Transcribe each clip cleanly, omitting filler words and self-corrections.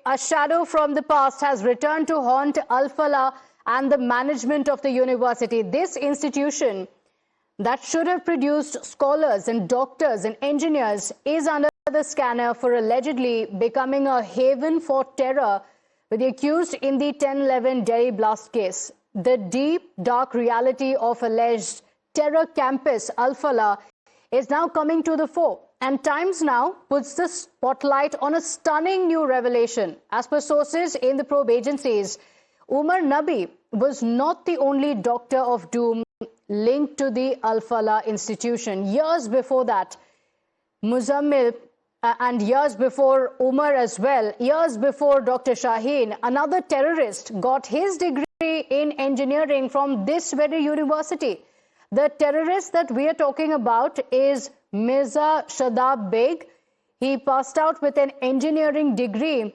A shadow from the past has returned to haunt Al-Falah and the management of the university. This institution that should have produced scholars and doctors and engineers is under the scanner for allegedly becoming a haven for terror with the accused in the 10/11 Delhi blast case. The deep, dark reality of alleged terror campus Al-Falah is now coming to the fore. And Times now puts the spotlight on a stunning new revelation. As per sources in the probe agencies, Umar Nabi was not the only doctor of doom linked to the Al-Falah institution. Years before that, Muzammil and years before Umar as well, years before Dr. Shaheen, another terrorist got his degree in engineering from this very university. The terrorist that we are talking about is Mirza Shadab Beg. He passed out with an engineering degree,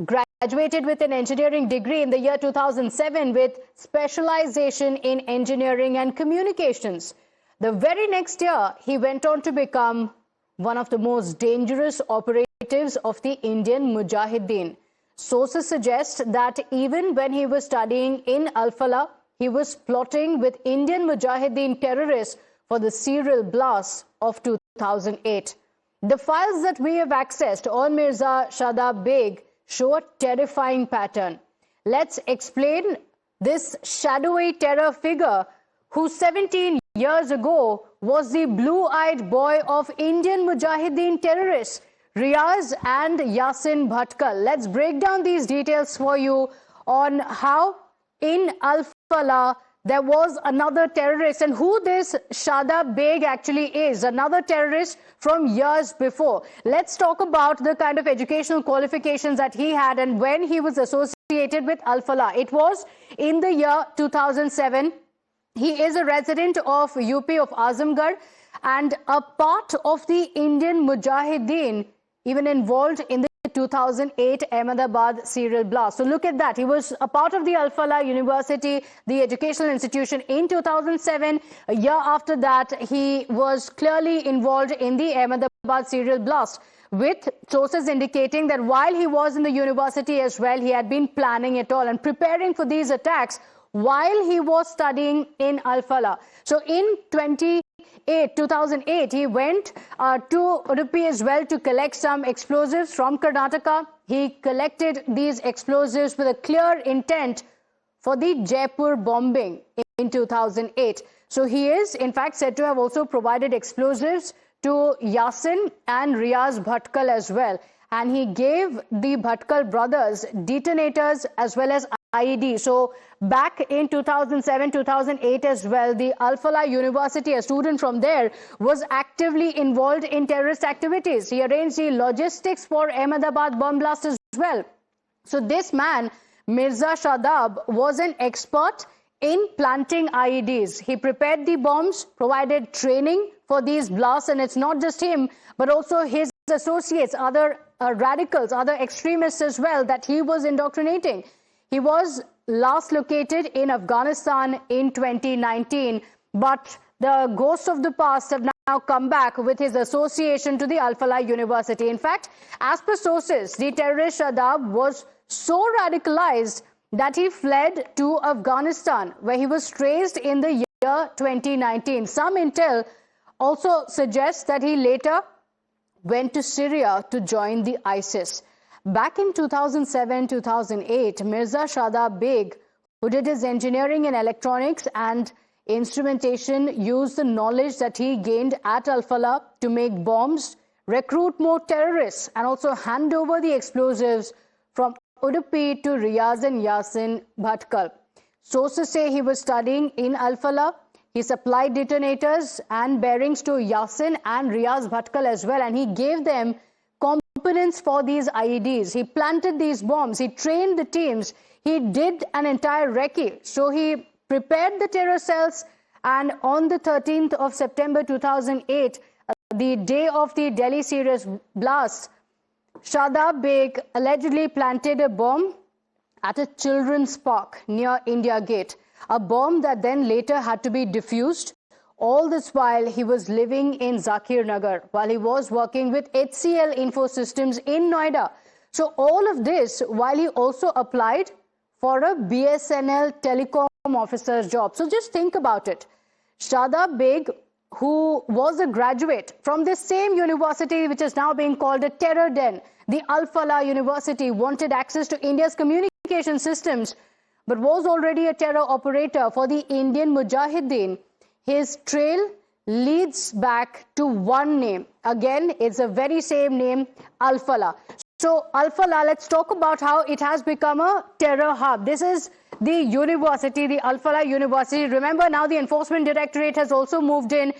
graduated with an engineering degree in the year 2007 with specialization in engineering and communications. The very next year, he went on to become one of the most dangerous operatives of the Indian Mujahideen. Sources suggest that even when he was studying in Al-Falah, he was plotting with Indian Mujahideen terrorists for the serial blast of 2008. The files that we have accessed on Mirza Shadab Beg show a terrifying pattern. Let's explain this shadowy terror figure who 17 years ago was the blue-eyed boy of Indian Mujahideen terrorists, Riaz and Yasin Bhatkal. Let's break down these details for you on how in Al-Falah there was another terrorist and who this Shadab Beg actually is, another terrorist from years before. Let's talk about the kind of educational qualifications that he had and when he was associated with Al-Falah. It was in the year 2007. He is a resident of UP of Azamgarh and a part of the Indian Mujahideen, even involved in the 2008 Ahmedabad serial blast. So look at that. He was a part of the Al-Falah University, the educational institution, in 2007. A year after that, he was clearly involved in the Ahmedabad serial blast, with sources indicating that while he was in the university as well, he had been planning it all and preparing for these attacks while he was studying in Al-Falah. So in 2008, he went to Udupi as well to collect some explosives from Karnataka. He collected these explosives with a clear intent for the Jaipur bombing in 2008. So he is, in fact, said to have also provided explosives to Yasin and Riaz Bhatkal as well. And he gave the Bhatkal brothers detonators as well as IED. So back in 2007-2008 as well, the Al-Falah University, a student from there, was actively involved in terrorist activities. He arranged the logistics for Ahmedabad bomb blast as well. So this man, Mirza Shadab, was an expert in planting IEDs. He prepared the bombs, provided training for these blasts, and it's not just him, but also his associates, other radicals, other extremists as well, that he was indoctrinating. He was last located in Afghanistan in 2019, but the ghosts of the past have now come back with his association to the Al-Falah University. In fact, as per sources, the terrorist Shadab was so radicalized that he fled to Afghanistan, where he was traced in the year 2019. Some intel also suggests that he later went to Syria to join the ISIS. Back in 2007-2008, Mirza Shadab Beg, who did his engineering in electronics and instrumentation, used the knowledge that he gained at Al-Falah to make bombs, recruit more terrorists, and also hand over the explosives from Udupi to Riaz and Yasin Bhatkal. Sources say he was studying in Al-Falah. He supplied detonators and bearings to Yasin and Riaz Bhatkal as well, and he gave them components for these IEDs. He planted these bombs. He trained the teams. He did an entire recce. So he prepared the terror cells, and on the 13th of September 2008, the day of the Delhi serious blast, Shadab Beg allegedly planted a bomb at a children's park near India Gate, a bomb that then later had to be defused. All this while he was living in Zakir Nagar, while he was working with HCL Infosystems in Noida. So all of this while he also applied for a BSNL telecom officer's job. So just think about it. Shadab Beg, who was a graduate from the same university which is now being called a terror den, the Al Falah University, wanted access to India's communication systems, but was already a terror operator for the Indian Mujahideen. His trail leads back to one name. Again, it's a very same name, Al Falah. So Al Falah, let's talk about how it has become a terror hub. This is the university, the Al Falah University. Remember, now the Enforcement Directorate has also moved in.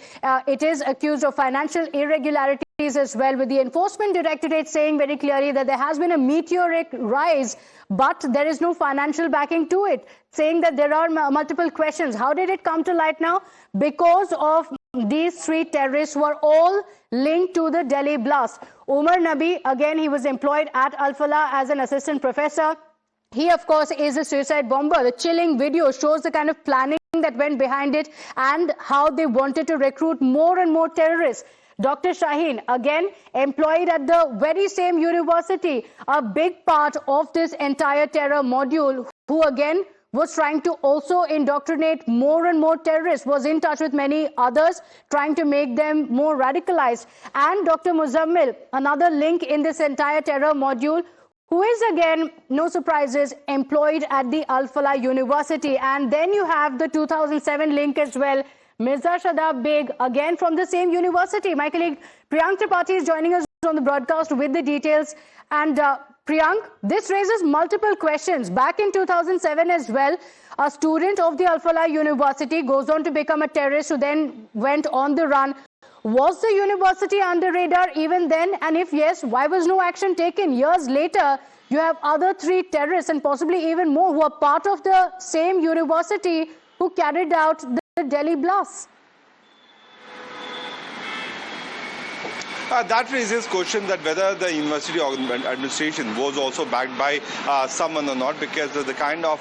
It is accused of financial irregularities as well, with the Enforcement Directorate saying very clearly that there has been a meteoric rise, but there is no financial backing to it, saying that there are multiple questions. How did it come to light now? Because of these three terrorists who are all linked to the Delhi blast. Umar Nabi, again, he was employed at Al Falah as an assistant professor. He, of course, is a suicide bomber. The chilling video shows the kind of planning that went behind it and how they wanted to recruit more and more terrorists. Dr. Shaheen, again, employed at the very same university, a big part of this entire terror module, who again was trying to also indoctrinate more and more terrorists, was in touch with many others, trying to make them more radicalized. And Dr. Muzammil, another link in this entire terror module, who is again, no surprises, employed at the Al Falah University. And then you have the 2007 link as well, Mirza Shadab Beg, again from the same university. My colleague Priyank Tripathi is joining us on the broadcast with the details. And Priyank, this raises multiple questions. Back in 2007 as well, a student of the Al Falah University goes on to become a terrorist who then went on the run. Was the university under radar even then? And if yes, why was no action taken? Years later, you have other three terrorists and possibly even more who are part of the same university who carried out the Delhi blast. That raises question that whether the university administration was also backed by someone or not, because of the kind of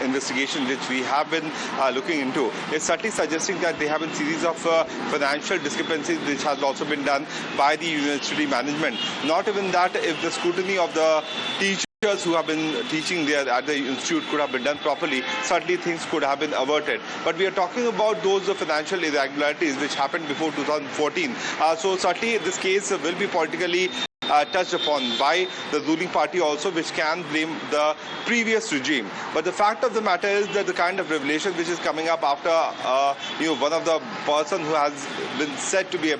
investigation which we have been looking into is certainly suggesting that they have a series of financial discrepancies which has also been done by the university management. Not even that, if the scrutiny of the teachers who have been teaching there at the institute could have been done properly, certainly things could have been averted. But we are talking about those financial irregularities which happened before 2014. So certainly this case will be politically touched upon by the ruling party also, which can blame the previous regime. But the fact of the matter is that the kind of revelation which is coming up after one of the person who has been said to be a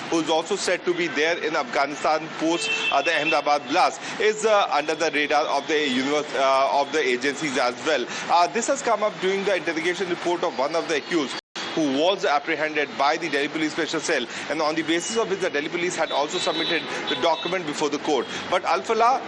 who is also said to be there in Afghanistan post the Ahmedabad blast, is under the radar of the agencies as well. This has come up during the interrogation report of one of the accused, who was apprehended by the Delhi Police Special Cell, and on the basis of which the Delhi Police had also submitted the document before the court. But Al Falah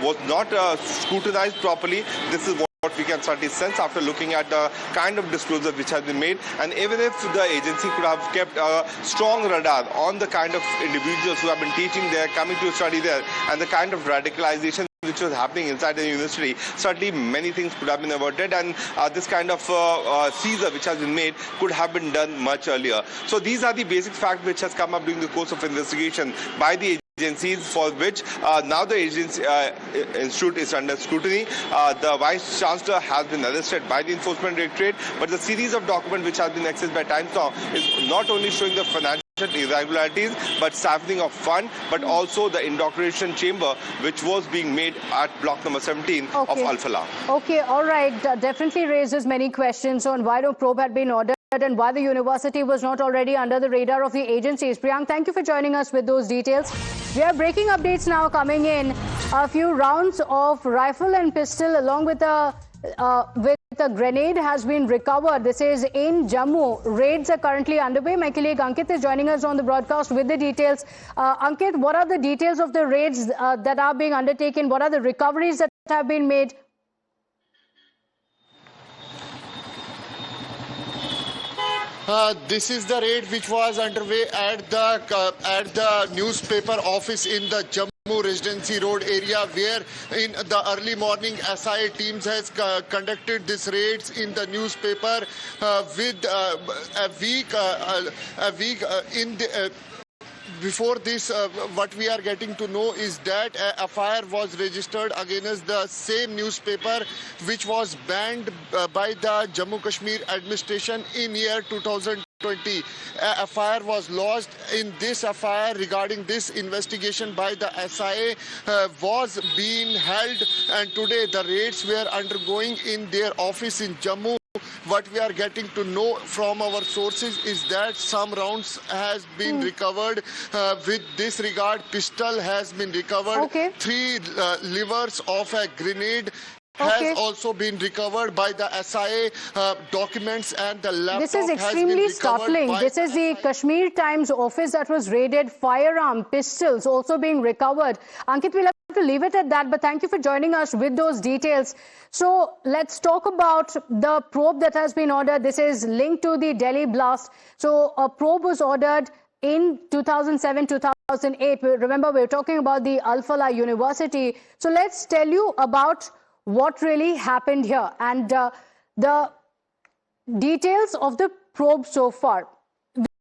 was not scrutinized properly. This is what we can certainly sense after looking at the kind of disclosure which has been made. And even if the agency could have kept a strong radar on the kind of individuals who have been teaching there, coming to study there, and the kind of radicalization which was happening inside the university, certainly many things could have been averted, and this kind of seizure which has been made could have been done much earlier. So these are the basic facts which has come up during the course of investigation by the agencies, for which now the agency institute is under scrutiny. The Vice Chancellor has been arrested by the Enforcement Directorate, but the series of documents which has been accessed by Times Now is not only showing the financial irregularities but siphoning of fund, but also the indoctrination chamber which was being made at block number 17 of Al Falah. Okay, all right. Definitely raises many questions on why no probe had been ordered and why the university was not already under the radar of the agencies. Priyank, thank you for joining us with those details. We are breaking updates now coming in. A few rounds of rifle and pistol along with a grenade has been recovered. This is in Jammu. Raids are currently underway. My colleague Ankit is joining us on the broadcast with the details. Ankit, what are the details of the raids that are being undertaken? What are the recoveries that have been made? This is the raid which was underway at the newspaper office in the Jammu Residency Road area, where in the early morning SI teams has conducted these raids in the newspaper with a week in the before this, what we are getting to know is that a FIR was registered against the same newspaper which was banned by the Jammu Kashmir administration in year 2020. A FIR was lodged. In this FIR regarding this investigation by the SIA was being held, and today the raids were undergoing in their office in Jammu. What we are getting to know from our sources is that some rounds has been recovered. With this regard, pistol has been recovered. Okay. 3 livers of a grenade has also been recovered by the SIA. Documents and the laptop This is has been extremely recovered startling. by This is the Kashmir Times office that was raided. Firearm, pistols also being recovered. Ankit, we'll have to leave it at that, but thank you for joining us with those details. So let's talk about the probe that has been ordered. This is linked to the Delhi blast. So a probe was ordered in 2007, 2008. Remember, we're talking about the Al-Falah University. So let's tell you about what really happened here and the details of the probe so far.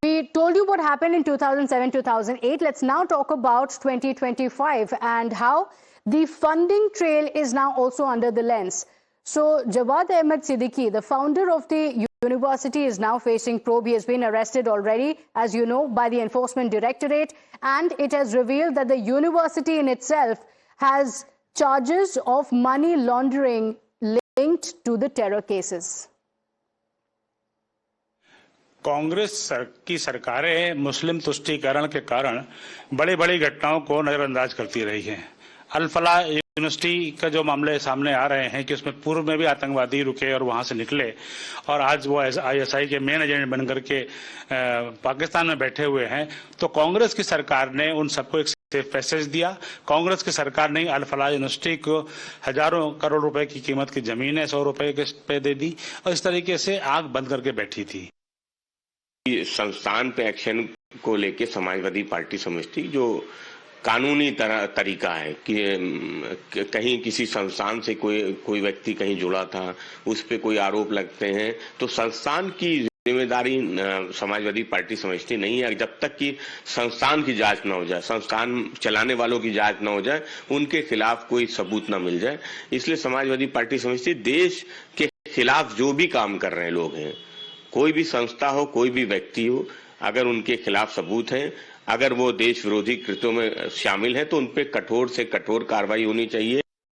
We told you what happened in 2007, 2008. Let's now talk about 2025 and how the funding trail is now also under the lens. So Jawad Ahmed Siddiqui, the founder of the university, is now facing probe. He has been arrested already, as you know, by the Enforcement Directorate, and it has revealed that the university in itself has charges of money laundering linked to the terror cases. Congress की सरकारें मुस्लिम तुष्टीकरण के कारण बड़ी बड़ी घटनाओं को नजरअंदाज करती रही हैं। अल-फलाह यूनिवर्सिटी का जो मामले सामने आ रहे हैं कि उसमें पूर्व में भी आतंकवादी रुके और वहां से निकले और आज वो आईएसआई के मेन एजेंट बनकर के पाकिस्तान में बैठे हुए हैं, तो कांग्रेस की सरकार ने उन सबको एक सेफ पैसेज दिया। कांग्रेस की सरकार ने अल-फलाह यूनिवर्सिटी को हजारों करोड़ रुपए की कीमत की जमीनें 100 रुपए पे दे दी और इस तरीके से आंख बंद करके बैठी थी। संस्थान पे एक्शन को लेके समाजवादी पार्टी समझती जो कानूनी तरीका है कि कहीं किसी संस्थान से कोई व्यक्ति कहीं जुड़ा था, उस पे कोई आरोप लगते हैं, तो संस्थान की जिम्मेदारी समाजवादी पार्टी समझती नहीं है। जब तक कि संस्थान की जांच न हो जाए, संस्थान चलाने वालों की जांच न हो जाए, उनके खिलाफ कोई सबूत न मिल जाए, इसलिए समाजवादी पार्टी समझती देश के खिलाफ जो भी काम कर रहे लोग हैं, कोई भी संस्था हो, कोई भी व्यक्ति हो, अगर उनके खिलाफ सबूत हैं, अगर वो देश विरोधी कृत्यों में शामिल है, तो उन पे कठोर से कठोर कार्रवाई होनी चाहिए।